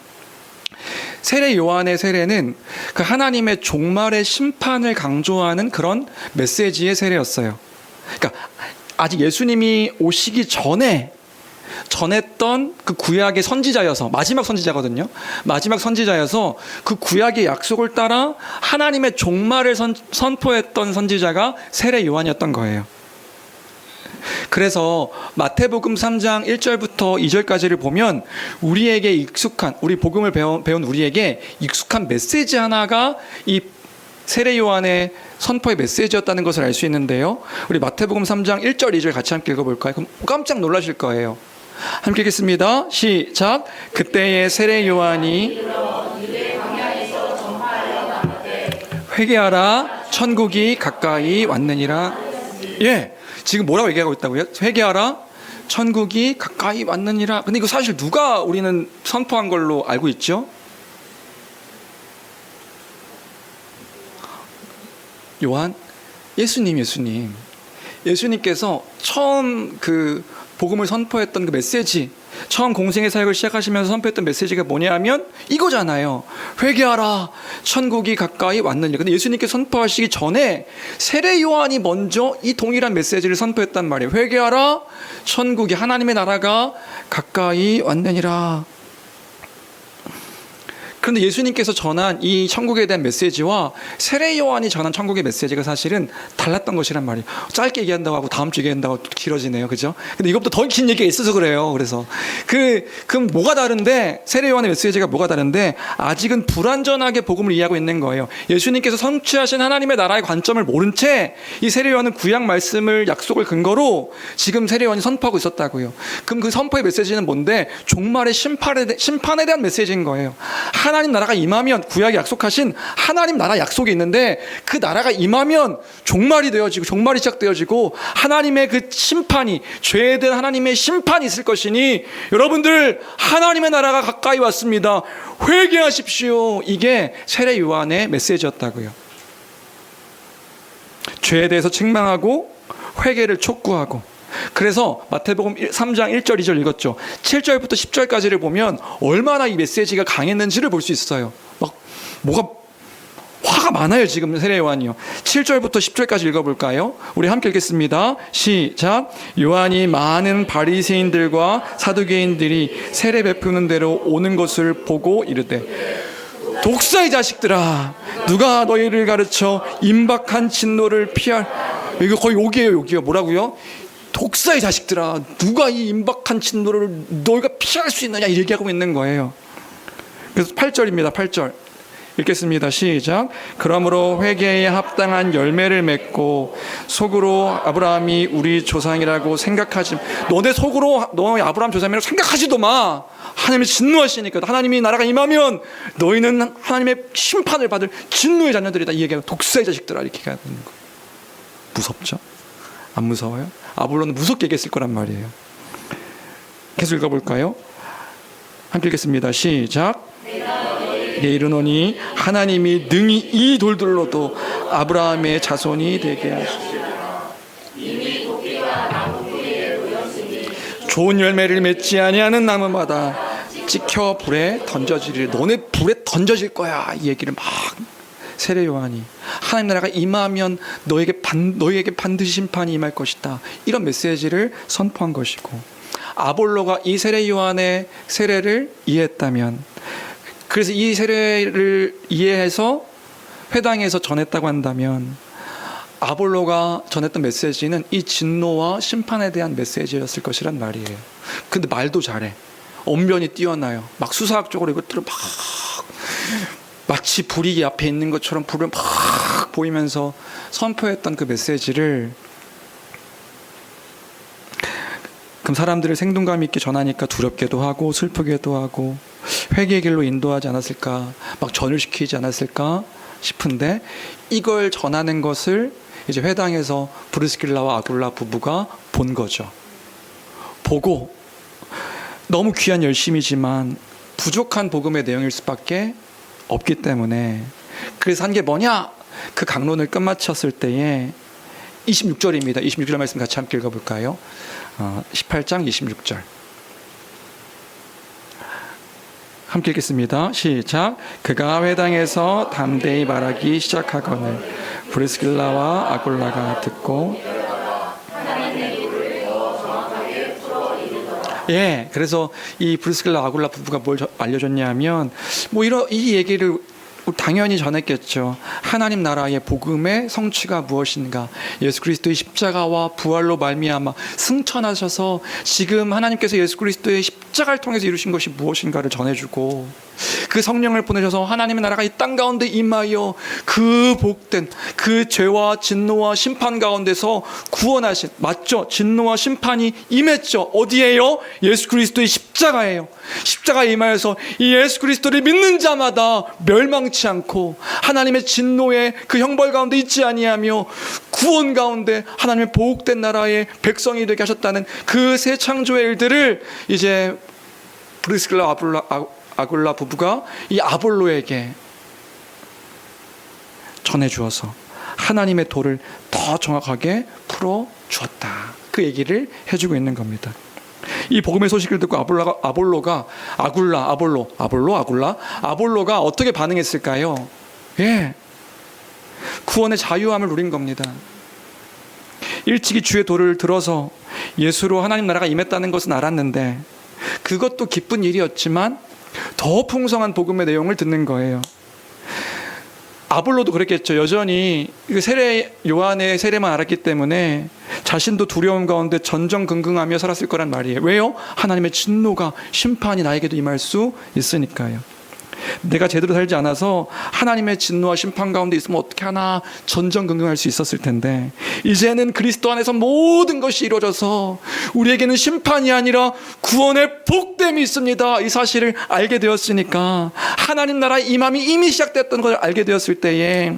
세례 요한의 세례는 그 하나님의 종말의 심판을 강조하는 그런 메시지의 세례였어요. 그러니까 아직 예수님이 오시기 전에 전했던 그 구약의 선지자여서 마지막 선지자거든요. 마지막 선지자여서 그 구약의 약속을 따라 하나님의 종말을 선포했던 선지자가 세례 요한이었던 거예요. 그래서 마태복음 3장 1절부터 2절까지를 보면 우리에게 우리 복음을 배운 우리에게 익숙한 메시지 하나가 이 세례 요한의 선포의 메시지였다는 것을 알 수 있는데요. 우리 마태복음 3장 1절 2절 같이 함께 읽어볼까요? 그럼 깜짝 놀라실 거예요. 함께 읽겠습니다. 시작. 그때의 세례 요한이 회개하라 천국이 가까이 왔느니라. 지금 뭐라고 얘기하고 있다고요? 회개하라 천국이 가까이 왔느니라. 근데 이거 사실 누가 우리는 선포한 걸로 알고 있죠? 요한? 예수님께서 처음 그 복음을 선포했던 그 메시지, 처음 공생의 사역을 시작하시면서 선포했던 메시지가 뭐냐면 이거잖아요. 회개하라 천국이 가까이 왔느니라. 근데 예수님께 선포하시기 전에 세례 요한이 먼저 이 동일한 메시지를 선포했단 말이에요. 회개하라 천국이, 하나님의 나라가 가까이 왔느니라. 그런데 예수님께서 전한 이 천국에 대한 메시지와 세례 요한이 전한 천국의 메시지가 사실은 달랐던 것이란 말이에요. 짧게 얘기한다고 하고 다음 주 얘기한다고 길어지네요. 그죠? 근데 이것보다 더 긴 얘기가 있어서 그래요. 그래서 그럼 뭐가 다른데, 세례 요한의 메시지가 뭐가 다른데, 아직은 불완전하게 복음을 이해하고 있는 거예요. 예수님께서 성취하신 하나님의 나라의 관점을 모른 채 이 세례 요한은 구약 말씀을, 약속을 근거로 지금 세례 요한이 선포하고 있었다고요. 그럼 그 선포의 메시지는 뭔데? 종말의 심판에 대한 메시지인 거예요. 하나님 나라가 임하면, 구약이 약속하신 하나님 나라 약속이 있는데, 그 나라가 임하면 종말이 되어지고, 종말이 시작되어지고, 하나님의 그 심판이, 죄에 대한 하나님의 심판이 있을 것이니, 여러분들 하나님의 나라가 가까이 왔습니다. 회개하십시오. 이게 세례 요한의 메시지였다고요. 죄에 대해서 책망하고 회개를 촉구하고. 그래서 마태복음 3장 1절 2절 읽었죠. 7절부터 10절까지를 보면 얼마나 이 메시지가 강했는지를 볼 수 있어요. 막 뭐가 화가 많아요. 지금 세례 요한이요. 7절부터 10절까지 읽어볼까요? 우리 함께 읽겠습니다. 시작. 요한이 많은 바리새인들과 사두개인들이 세례 베푸는 대로 오는 것을 보고 이르되, 독사의 자식들아, 누가 너희를 가르쳐 임박한 진노를 피할. 이거 거의 욕이에요. 뭐라고요? 독사의 자식들아, 누가 이 임박한 진노를 너희가 피할 수 있느냐, 이 얘기하고 있는 거예요. 그래서 8절입니다. 8절 읽겠습니다. 시작. 그러므로 회개에 합당한 열매를 맺고 속으로 아브라함이 우리 조상이라고 생각하지. 너네 속으로 너 아브라함 조상이라고 생각하지도 마. 하나님이 진노하시니까. 하나님이 나라가 임하면 너희는 하나님의 심판을 받을 진노의 자녀들이다. 이 얘기가 독사의 자식들아, 이렇게 하는 거예요. 무섭죠? 안 무서워요? 아볼로는 무섭게 얘기했을 거란 말이에요. 계속 읽어볼까요? 함께 읽겠습니다. 시작. 내 이르노니 하나님이 능히 이 돌들로도 아브라함의 자손이 되게 하시리라. 좋은 열매를 맺지 아니하는 나무마다 찍혀 불에 던져지리라. 너네 불에 던져질 거야. 이 얘기를 막 세례 요한이, 하나님 나라가 임하면 너에게 반드시 심판이 임할 것이다, 이런 메시지를 선포한 것이고, 아볼로가 이 세례 요한의 세례를 이해했다면, 그래서 이 세례를 이해해서 회당에서 전했다고 한다면, 아볼로가 전했던 메시지는 이 진노와 심판에 대한 메시지였을 것이란 말이에요. 근데 말도 잘해. 언변이 뛰어나요. 막 수사학적으로 이것들을 막 마치 불이 앞에 있는 것처럼 불을 막 보이면서 선포했던 그 메시지를, 그럼 사람들을 생동감 있게 전하니까 두렵게도 하고 슬프게도 하고 회개의 길로 인도하지 않았을까, 막 전을 시키지 않았을까 싶은데, 이걸 전하는 것을 이제 회당에서 브리스길라와 아굴라 부부가 본 거죠. 보고 너무 귀한 열심이지만 부족한 복음의 내용일 수밖에 없기 때문에, 그래서 한 게 뭐냐? 그 강론을 끝마쳤을 때에 26절입니다. 26절 말씀 같이 함께 읽어볼까요? 18장 26절 함께 읽겠습니다. 시작. 그가 회당에서 담대히 말하기 시작하거늘 브리스길라와 아굴라가 듣고, 예, 그래서 이 브리스길라 아굴라 부부가 뭘 알려줬냐면, 이 얘기를 당연히 전했겠죠. 하나님 나라의 복음의 성취가 무엇인가, 예수 그리스도의 십자가와 부활로 말미암아 승천하셔서 지금 하나님께서 예수 그리스도의 십자가를 통해서 이루신 것이 무엇인가를 전해주고, 그 성령을 보내셔서 하나님의 나라가 이 땅 가운데 임하여 그 복된 그 죄와 진노와 심판 가운데서 구원하신, 맞죠? 진노와 심판이 임했죠. 어디에요? 예수 그리스도의 십자가예요. 십자가에 임하여서 이 예수 그리스도를 믿는 자마다 멸망치 않고 하나님의 진노의 그 형벌 가운데 있지 아니하며 구원 가운데 하나님의 복된 나라의 백성이 되게 하셨다는 그 새 창조의 일들을 이제 브리스길라 아굴라 부부가 이 아볼로에게 전해주어서 하나님의 도를 더 정확하게 풀어주었다, 그 얘기를 해주고 있는 겁니다. 이 복음의 소식을 듣고 아볼로가 어떻게 반응했을까요? 예, 구원의 자유함을 누린 겁니다. 일찍이 주의 도를 들어서 예수로 하나님 나라가 임했다는 것은 알았는데, 그것도 기쁜 일이었지만 더 풍성한 복음의 내용을 듣는 거예요. 아볼로도 그랬겠죠. 여전히 요한의 세례만 알았기 때문에 자신도 두려움 가운데 전전긍긍하며 살았을 거란 말이에요. 왜요? 하나님의 진노가, 심판이 나에게도 임할 수 있으니까요. 내가 제대로 살지 않아서 하나님의 진노와 심판 가운데 있으면 어떻게 하나 전전긍긍할 수 있었을 텐데, 이제는 그리스도 안에서 모든 것이 이루어져서 우리에게는 심판이 아니라 구원의 복됨이 있습니다. 이 사실을 알게 되었으니까, 하나님 나라의 임함이 이미 시작됐던 걸 알게 되었을 때에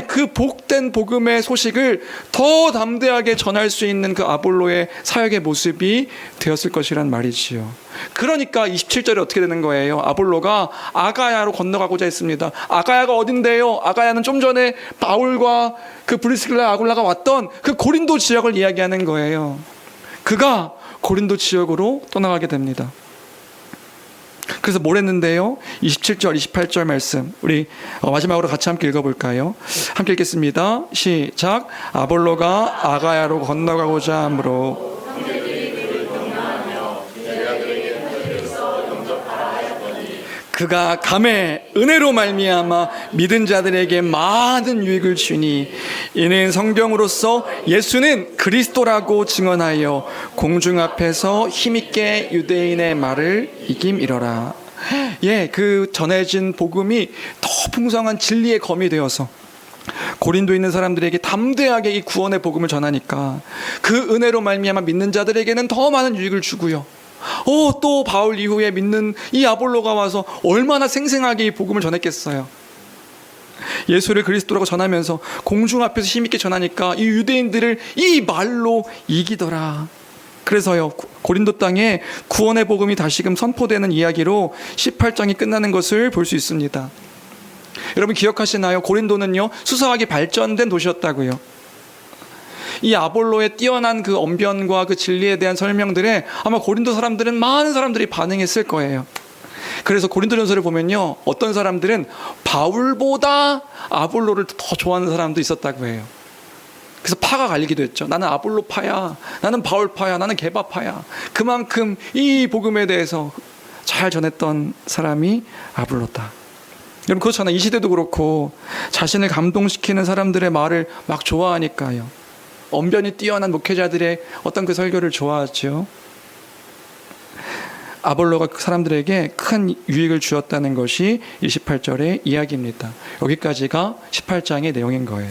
그 복된 복음의 소식을 더 담대하게 전할 수 있는 그 아볼로의 사역의 모습이 되었을 것이란 말이지요. 그러니까 27절에 어떻게 되는 거예요? 아볼로가 아가야로 건너가고자 했습니다. 아가야가 어딘데요? 아가야는 좀 전에 바울과 그 브리스길라 아굴라가 왔던 그 고린도 지역을 이야기하는 거예요. 그가 고린도 지역으로 떠나가게 됩니다. 그래서 뭘 했는데요? 27절, 28절 말씀 우리 마지막으로 같이 함께 읽어볼까요? 함께 읽겠습니다. 시작. 아볼로가 아가야로 건너가고자 하므로 그가 감에 은혜로 말미암아 믿은 자들에게 많은 유익을 주니 이는 성경으로서 예수는 그리스도라고 증언하여 공중 앞에서 힘있게 유대인의 말을 이김이러라. 그 전해진 복음이 더 풍성한 진리의 검이 되어서 고린도에 있는 사람들에게 담대하게 이 구원의 복음을 전하니까 그 은혜로 말미암아 믿는 자들에게는 더 많은 유익을 주고요. 또 바울 이후에 믿는 이 아볼로가 와서 얼마나 생생하게 이 복음을 전했겠어요. 예수를 그리스도라고 전하면서 공중 앞에서 힘있게 전하니까 이 유대인들을 이 말로 이기더라. 그래서요, 고린도 땅에 구원의 복음이 다시금 선포되는 이야기로 18장이 끝나는 것을 볼 수 있습니다. 여러분 기억하시나요? 고린도는요, 수사하게 발전된 도시였다고요. 이 아볼로의 뛰어난 그 언변과 그 진리에 대한 설명들에 아마 고린도 사람들은 많은 사람들이 반응했을 거예요. 그래서 고린도전서를 보면요, 어떤 사람들은 바울보다 아볼로를 더 좋아하는 사람도 있었다고 해요. 그래서 파가 갈리기도 했죠. 나는 아볼로파야, 나는 바울파야, 나는 게바파야. 그만큼 이 복음에 대해서 잘 전했던 사람이 아볼로다. 여러분 그렇잖아요. 이 시대도 그렇고 자신을 감동시키는 사람들의 말을 막 좋아하니까요. 언변이 뛰어난 목회자들의 어떤 그 설교를 좋아하죠. 아볼로가 그 사람들에게 큰 유익을 주었다는 것이 28절의 이야기입니다. 여기까지가 18장의 내용인 거예요.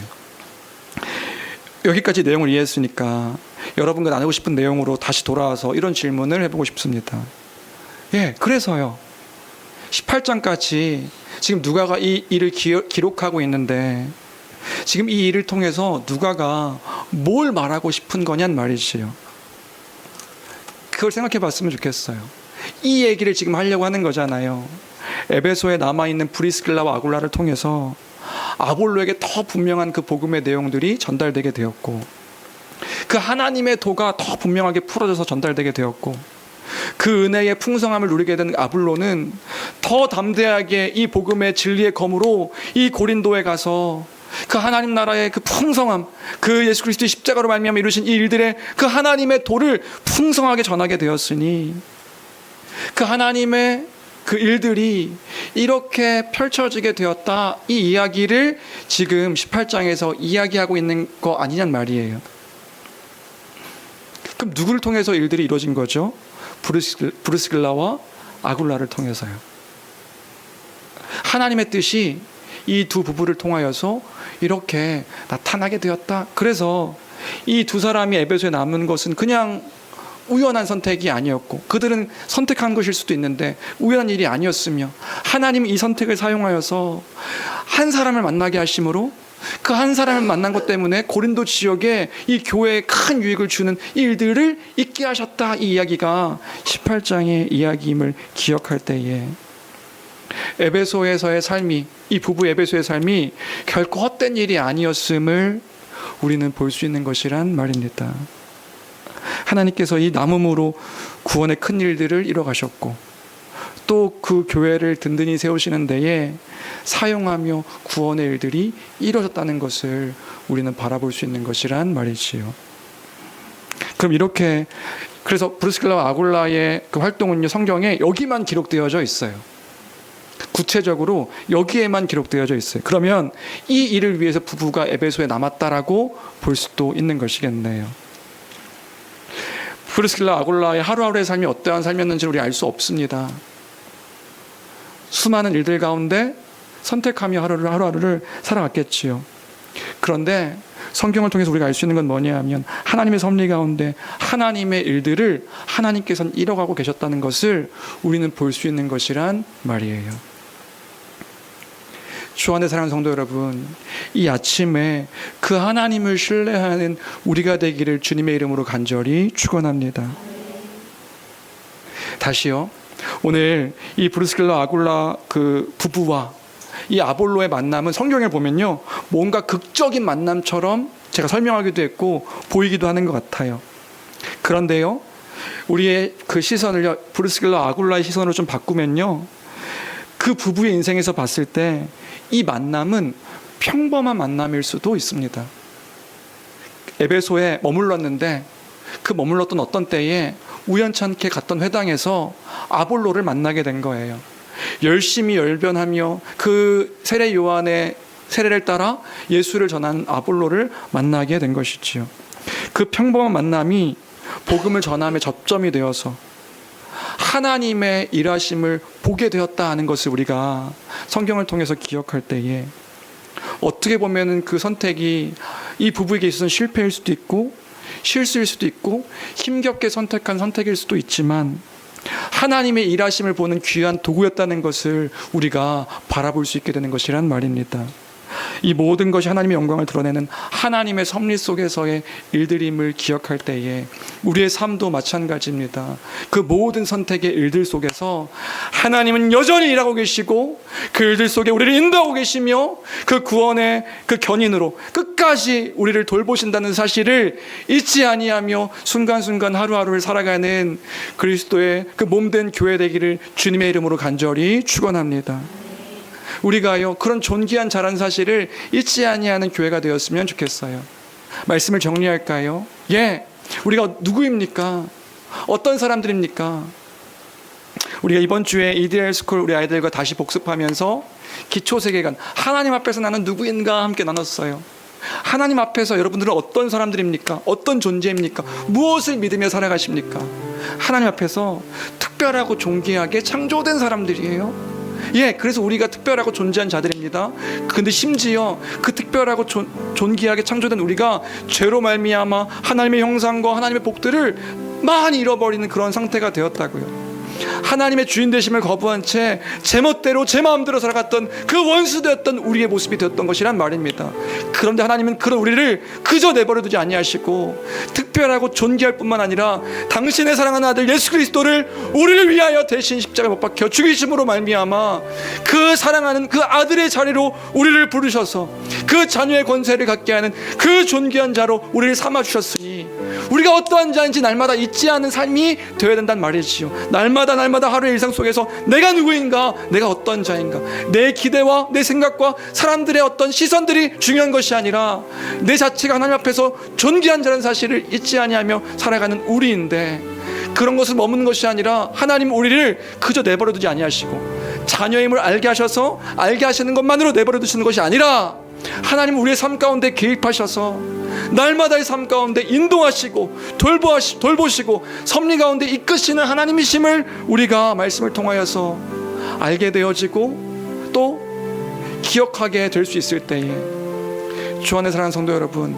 여기까지 내용을 이해했으니까 여러분과 나누고 싶은 내용으로 다시 돌아와서 이런 질문을 해보고 싶습니다. 그래서요, 18장까지 지금 누가가 이 일을 기록하고 있는데 지금 이 일을 통해서 누가가 뭘 말하고 싶은 거냔 말이지요. 그걸 생각해 봤으면 좋겠어요. 이 얘기를 지금 하려고 하는 거잖아요. 에베소에 남아있는 브리스길라와 아굴라를 통해서 아볼로에게 더 분명한 그 복음의 내용들이 전달되게 되었고, 그 하나님의 도가 더 분명하게 풀어져서 전달되게 되었고, 그 은혜의 풍성함을 누리게 된 아볼로는 더 담대하게 이 복음의 진리의 검으로 이 고린도에 가서 그 하나님 나라의 그 풍성함, 그 예수 그리스도의 십자가로 말미암아 이루신 이 일들의 그 하나님의 도를 풍성하게 전하게 되었으니, 그 하나님의 그 일들이 이렇게 펼쳐지게 되었다, 이 이야기를 지금 18장에서 이야기하고 있는 거 아니냔 말이에요. 그럼 누구를 통해서 일들이 이루어진 거죠? 브리스길라와 아굴라를 통해서요. 하나님의 뜻이 이 두 부부를 통하여서 이렇게 나타나게 되었다. 그래서 이 두 사람이 에베소에 남은 것은 그냥 우연한 선택이 아니었고, 그들은 선택한 것일 수도 있는데 우연한 일이 아니었으며, 하나님이 이 선택을 사용하여서 한 사람을 만나게 하심으로 그 한 사람을 만난 것 때문에 고린도 지역에 이 교회에 큰 유익을 주는 일들을 있게 하셨다. 이 이야기가 18장의 이야기임을 기억할 때에 에베소에서의 삶이, 이 부부 에베소의 삶이 결코 헛된 일이 아니었음을 우리는 볼 수 있는 것이란 말입니다. 하나님께서 이 남음으로 구원의 큰 일들을 이뤄가셨고, 또 그 교회를 든든히 세우시는 데에 사용하며 구원의 일들이 이루어졌다는 것을 우리는 바라볼 수 있는 것이란 말이지요. 그럼 이렇게 그래서 브리스길라와 아굴라의 그 활동은요, 성경에 여기만 기록되어져 있어요. 구체적으로 여기에만 기록되어져 있어요. 그러면 이 일을 위해서 부부가 에베소에 남았다라고 볼 수도 있는 것이겠네요. 브리스길라 아굴라의 하루하루의 삶이 어떠한 삶이었는지 우리 알 수 없습니다. 수많은 일들 가운데 선택하며 하루하루를 살아갔겠지요. 그런데 성경을 통해서 우리가 알 수 있는 건 뭐냐 하면 하나님의 섭리 가운데 하나님의 일들을 하나님께서는 이뤄가고 계셨다는 것을 우리는 볼 수 있는 것이란 말이에요. 주 안에 사랑하는 성도 여러분, 이 아침에 그 하나님을 신뢰하는 우리가 되기를 주님의 이름으로 간절히 축원합니다. 다시요, 오늘 이 브리스길라 아굴라 그 부부와 이 아볼로의 만남은 성경에 보면요, 뭔가 극적인 만남처럼 제가 설명하기도 했고 보이기도 하는 것 같아요. 그런데요, 우리의 그 시선을 브리스길라 아굴라의 시선으로 좀 바꾸면요, 그 부부의 인생에서 봤을 때 이 만남은 평범한 만남일 수도 있습니다. 에베소에 머물렀는데 그 머물렀던 어떤 때에 우연찮게 갔던 회당에서 아볼로를 만나게 된 거예요. 열심히 열변하며 그 세례 요한의 세례를 따라 예수를 전한 아볼로를 만나게 된 것이지요. 그 평범한 만남이 복음을 전함의 접점이 되어서 하나님의 일하심을 보게 되었다 하는 것을 우리가 성경을 통해서 기억할 때에 어떻게 보면 그 선택이 이 부부에게 있어서는 실패일 수도 있고 실수일 수도 있고 힘겹게 선택한 선택일 수도 있지만 하나님의 일하심을 보는 귀한 도구였다는 것을 우리가 바라볼 수 있게 되는 것이란 말입니다. 이 모든 것이 하나님의 영광을 드러내는 하나님의 섭리 속에서의 일들임을 기억할 때에 우리의 삶도 마찬가지입니다. 그 모든 선택의 일들 속에서 하나님은 여전히 일하고 계시고 그 일들 속에 우리를 인도하고 계시며 그 구원의 그 견인으로 끝까지 우리를 돌보신다는 사실을 잊지 아니하며 순간순간 하루하루를 살아가는 그리스도의 그 몸된 교회 되기를 주님의 이름으로 간절히 축원합니다. 우리가요, 그런 존귀한 자란 사실을 잊지 아니하는 교회가 되었으면 좋겠어요. 말씀을 정리할까요? 예, 우리가 누구입니까? 어떤 사람들입니까? 우리가 이번 주에 EDL 스쿨 우리 아이들과 다시 복습하면서 기초 세계관, 하나님 앞에서 나는 누구인가 함께 나눴어요. 하나님 앞에서 여러분들은 어떤 사람들입니까? 어떤 존재입니까? 무엇을 믿으며 살아가십니까? 하나님 앞에서 특별하고 존귀하게 창조된 사람들이에요. 예, 그래서 우리가 특별하고 존재한 자들입니다. 근데 심지어 그 특별하고 존귀하게 창조된 우리가 죄로 말미암아 하나님의 형상과 하나님의 복들을 많이 잃어버리는 그런 상태가 되었다고요. 하나님의 주인 되심을 거부한 채 제멋대로 제 마음대로 살아갔던 그 원수되었던 우리의 모습이 되었던 것이란 말입니다. 그런데 하나님은 그런 우리를 그저 내버려두지 아니하시고 특별하고 존귀할 뿐만 아니라 당신의 사랑하는 아들 예수 그리스도를 우리를 위하여 대신 십자가에 못 박혀 죽이심으로 말미암아 그 사랑하는 그 아들의 자리로 우리를 부르셔서 그 자녀의 권세를 갖게 하는 그 존귀한 자로 우리를 삼아주셨으니 우리가 어떠한 자인지 날마다 잊지 않는 삶이 되어야 된단 말이지요. 날마다 하루의 일상 속에서 내가 누구인가, 내가 어떤 자인가, 내 기대와 내 생각과 사람들의 어떤 시선들이 중요한 것이 아니라 내 자체가 하나님 앞에서 존귀한 자라는 사실을 잊지 아니하며 살아가는 우리인데, 그런 것을 머무는 것이 아니라 하나님 우리를 그저 내버려두지 아니하시고 자녀임을 알게 하셔서 알게 하시는 것만으로 내버려두시는 것이 아니라 하나님 우리의 삶 가운데 개입하셔서 날마다의 삶 가운데 인도하시고 돌보시고 섭리 가운데 이끄시는 하나님이심을 우리가 말씀을 통하여서 알게 되어지고 또 기억하게 될 수 있을 때에 주 안에 사랑하는 성도 여러분,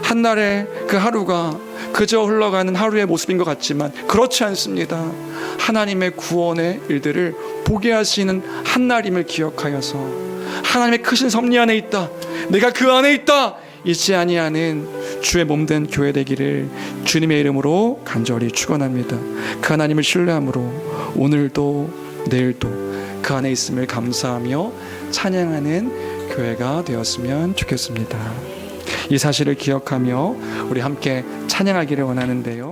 한날의 그 하루가 그저 흘러가는 하루의 모습인 것 같지만 그렇지 않습니다. 하나님의 구원의 일들을 보게 하시는 한날임을 기억하여서 하나님의 크신 섭리 안에 있다, 내가 그 안에 있다 잊지 아니하는 주의 몸된 교회 되기를 주님의 이름으로 간절히 축원합니다. 그 하나님을 신뢰함으로 오늘도 내일도 그 안에 있음을 감사하며 찬양하는 교회가 되었으면 좋겠습니다. 이 사실을 기억하며 우리 함께 찬양하기를 원하는데요.